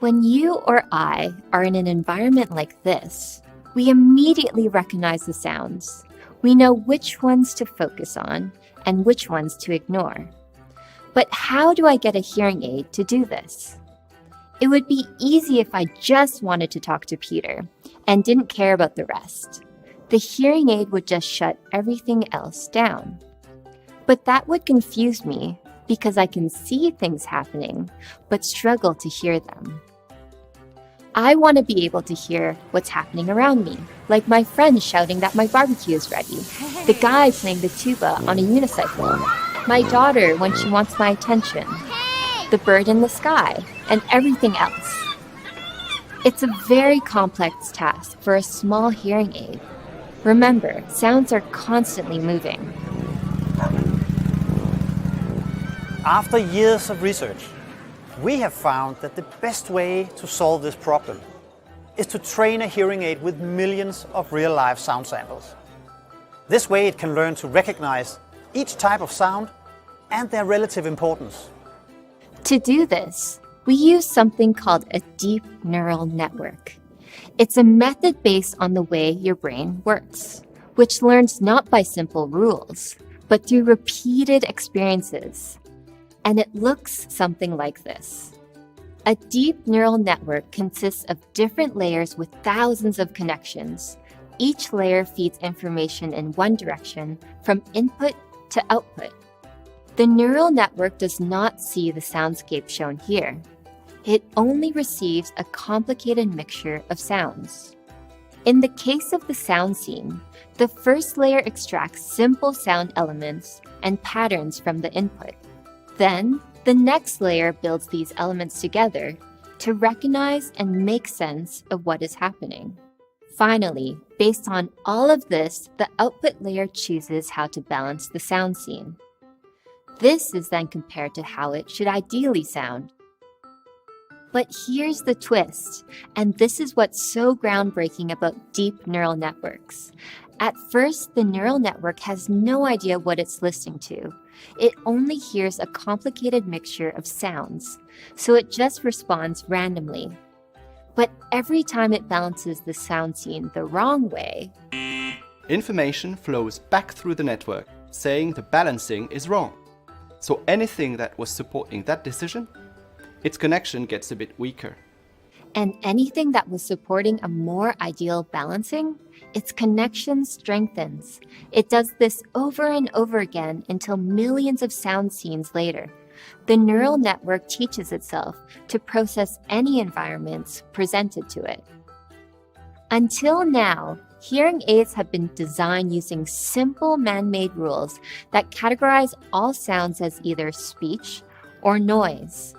When you or I are in an environment like this, we immediately recognize the sounds. We know which ones to focus on and which ones to ignore. But how do I get a hearing aid to do this? It would be easy if I just wanted to talk to Peter and didn't care about the rest. The hearing aid would just shut everything else down. But that would confuse me because I can see things happening, but struggle to hear them. I want to be able to hear what's happening around me, like my friends shouting that my barbecue is ready, the guy playing the tuba on a unicycle, my daughter when she wants my attention, the bird in the sky, and everything else. It's a very complex task for a small hearing aid. Remember, sounds are constantly moving. After years of research, we have found that the best way to solve this problem is to train a hearing aid with millions of real-life sound samples. This way it can learn to recognize each type of sound and their relative importance. To do this, we use something called a deep neural network. It's a method based on the way your brain works, which learns not by simple rules, but through repeated experiences. And it looks something like this. A deep neural network consists of different layers with thousands of connections. Each layer feeds information in one direction from input to output. The neural network does not see the soundscape shown here. It only receives a complicated mixture of sounds. In the case of the sound scene, the first layer extracts simple sound elements and patterns from the input. Then, the next layer builds these elements together to recognize and make sense of what is happening. Finally, based on all of this, the output layer chooses how to balance the sound scene. This is then compared to how it should ideally sound. But here's the twist, and this is what's so groundbreaking about deep neural networks. At first, the neural network has no idea what it's listening to. It only hears a complicated mixture of sounds, so it just responds randomly. But every time it balances the sound scene the wrong way, information flows back through the network, saying the balancing is wrong. So anything that was supporting that decision, its connection gets a bit weaker. And anything that was supporting a more ideal balancing, its connection strengthens. It does this over and over again until millions of sound scenes later. The neural network teaches itself to process any environments presented to it. Until now, hearing aids have been designed using simple man-made rules that categorize all sounds as either speech or noise.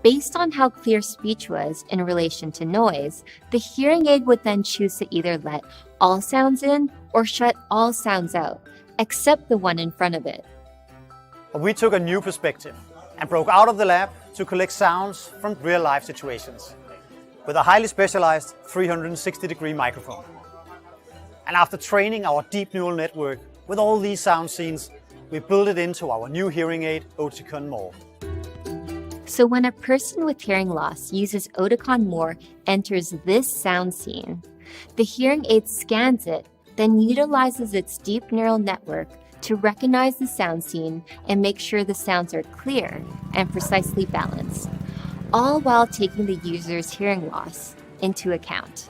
Based on how clear speech was in relation to noise, the hearing aid would then choose to either let all sounds in or shut all sounds out, except the one in front of it. We took a new perspective and broke out of the lab to collect sounds from real-life situations with a highly specialized 360-degree microphone. And after training our deep neural network with all these sound scenes, we built it into our new hearing aid, Oticon More. So when a person with hearing loss uses Oticon More enters this sound scene, the hearing aid scans it, then utilizes its deep neural network to recognize the sound scene and make sure the sounds are clear and precisely balanced, all while taking the user's hearing loss into account.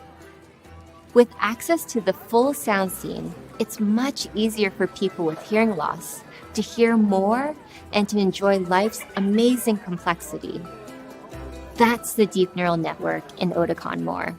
With access to the full sound scene, it's much easier for people with hearing loss to hear more and to enjoy life's amazing complexity. That's the deep neural network in Oticon More.